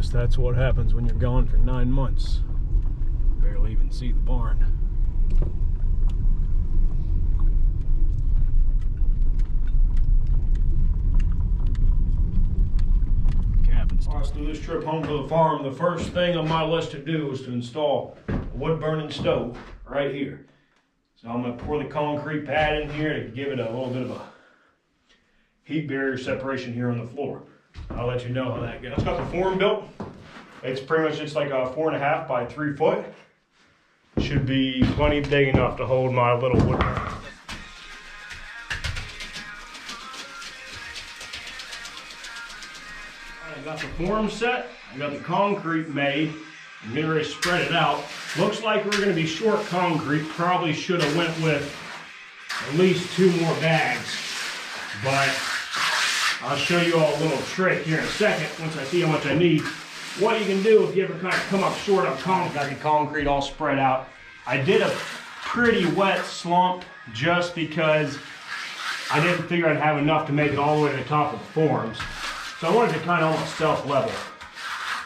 guess that's what happens when you're gone for 9 months. Barely even see the barn. Let's do this trip home to the farm. The first thing on my list to do is to install a wood-burning stove right here. So I'm going to pour the concrete pad in here to give it a little bit of a heat barrier separation here on the floor. I'll let you know how that goes. It's got the form built. It's pretty much just like a 4.5 by 3 foot. Should be plenty big enough to hold my little wood burner. I got the form set, I got the concrete made. I'm getting ready to spread it out. Looks like we're going to be short concrete. Probably should have went with at least 2 more bags. But I'll show you all a little trick here in a second once I see how much I need. What you can do if you ever kind of come up short on concrete, got the concrete all spread out. I did a pretty wet slump just because I didn't figure I'd have enough to make it all the way to the top of the forms. So I wanted to kind of almost self-level.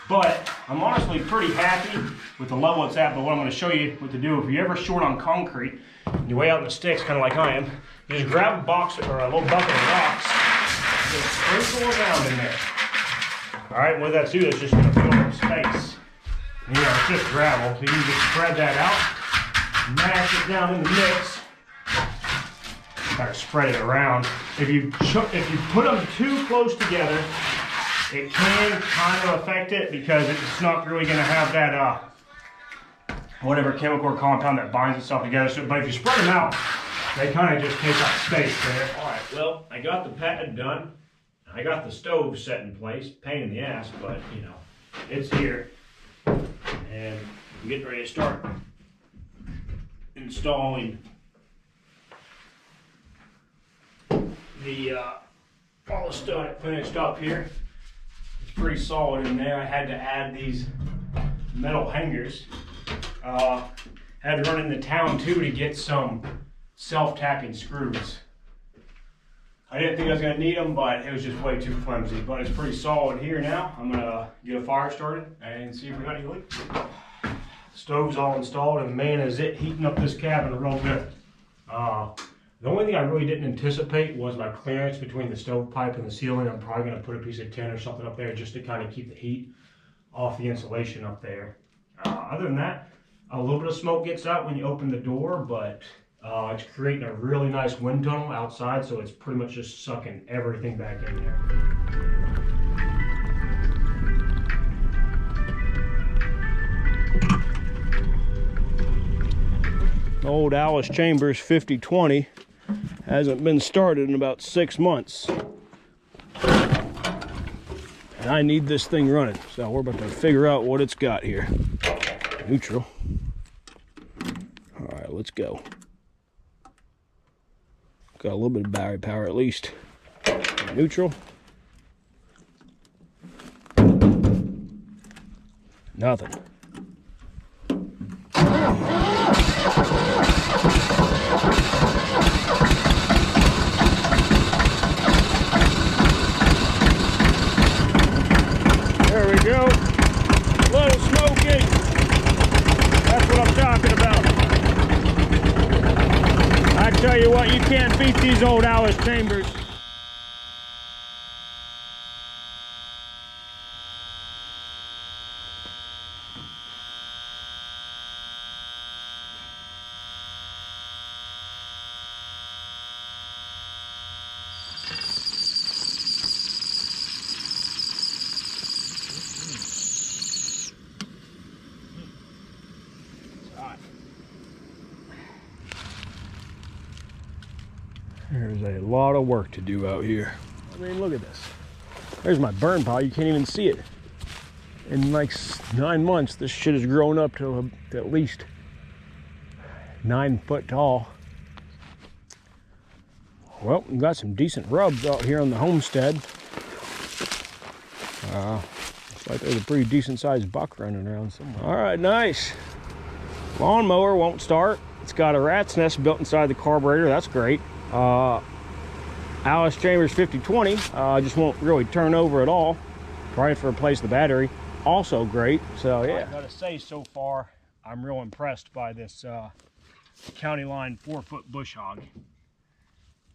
But I'm honestly pretty happy with the level it's at. But what I'm going to show you what to do, if you're ever short on concrete, and you're way out in the sticks, kind of like I am, you just grab a box or a little bucket of rocks, and just sprinkle around in there. All right, what that's doing is just going to fill up space. And, it's just gravel, so you can just spread that out, mash it down in the mix. Kind of spread it around. If you put them too close together, it can kind of affect it because it's not really going to have that whatever chemical or compound that binds itself together. So, but if you spread them out, they kind of just take up space there. All right. Well, I got the pad done. I got the stove set in place. Pain in the ass, but it's here, and I'm getting ready to start installing all the stuff finished up here. It's pretty solid in there. I had to add these metal hangers. Had to run into town too to get some self-tapping screws. I didn't think I was going to need them, but it was just way too flimsy. But it's pretty solid here now. I'm going to get a fire started and see if we got any leaks. The stove's all installed, and man, is it heating up this cabin real good. The only thing I really didn't anticipate was my clearance between the stovepipe and the ceiling. I'm probably going to put a piece of tin or something up there just to kind of keep the heat off the insulation up there. Other than that, a little bit of smoke gets out when you open the door, but it's creating a really nice wind tunnel outside, so it's pretty much just sucking everything back in there. Old Alice Chambers 5020 hasn't been started in about 6 months. And I need this thing running, so we're about to figure out what it's got here. Neutral. All right, let's go. Got a little bit of battery power at least. Neutral. Nothing. There we go. A little smoky. That's what I'm talking about. I tell you what, you can't beat these old Alice Chambers. There's a lot of work to do out here. I mean, look at this. There's my burn pile. You can't even see it. In like 9 months, this shit has grown up to at least 9 foot tall. Well, we've got some decent rubs out here on the homestead. Looks like there's a pretty decent sized buck running around somewhere. All right, nice. Lawnmower won't start. It's got a rat's nest built inside the carburetor. That's great. Alice Chambers 5020 just won't really turn over at all. Probably have to replace the battery. also great. So yeah, I gotta say, so far I'm real impressed by this county line 4-foot bush hog.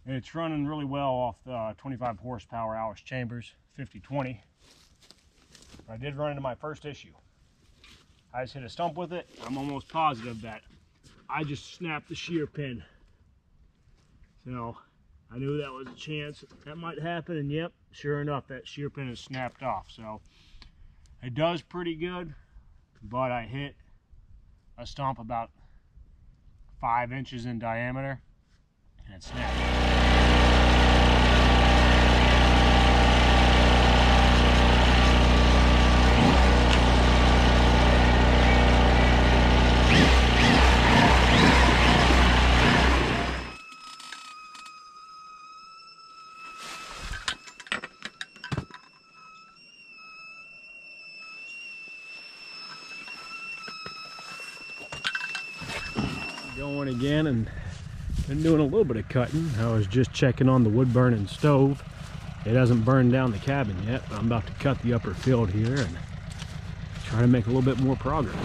And it's running really well off the 25 horsepower Alice Chambers 5020. I did run into my first issue. I just hit a stump with it. I'm almost positive that I just snapped the shear pin. So I knew that was a chance that might happen, and yep, sure enough, that shear pin is snapped off. So it does pretty good, but I hit a stump about 5 inches in diameter, and it snapped. Going again, and been doing a little bit of cutting. I was just checking on the wood burning stove. It hasn't burned down the cabin yet, but I'm about to cut the upper field here and try to make a little bit more progress.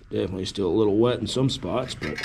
Definitely still a little wet in some spots, but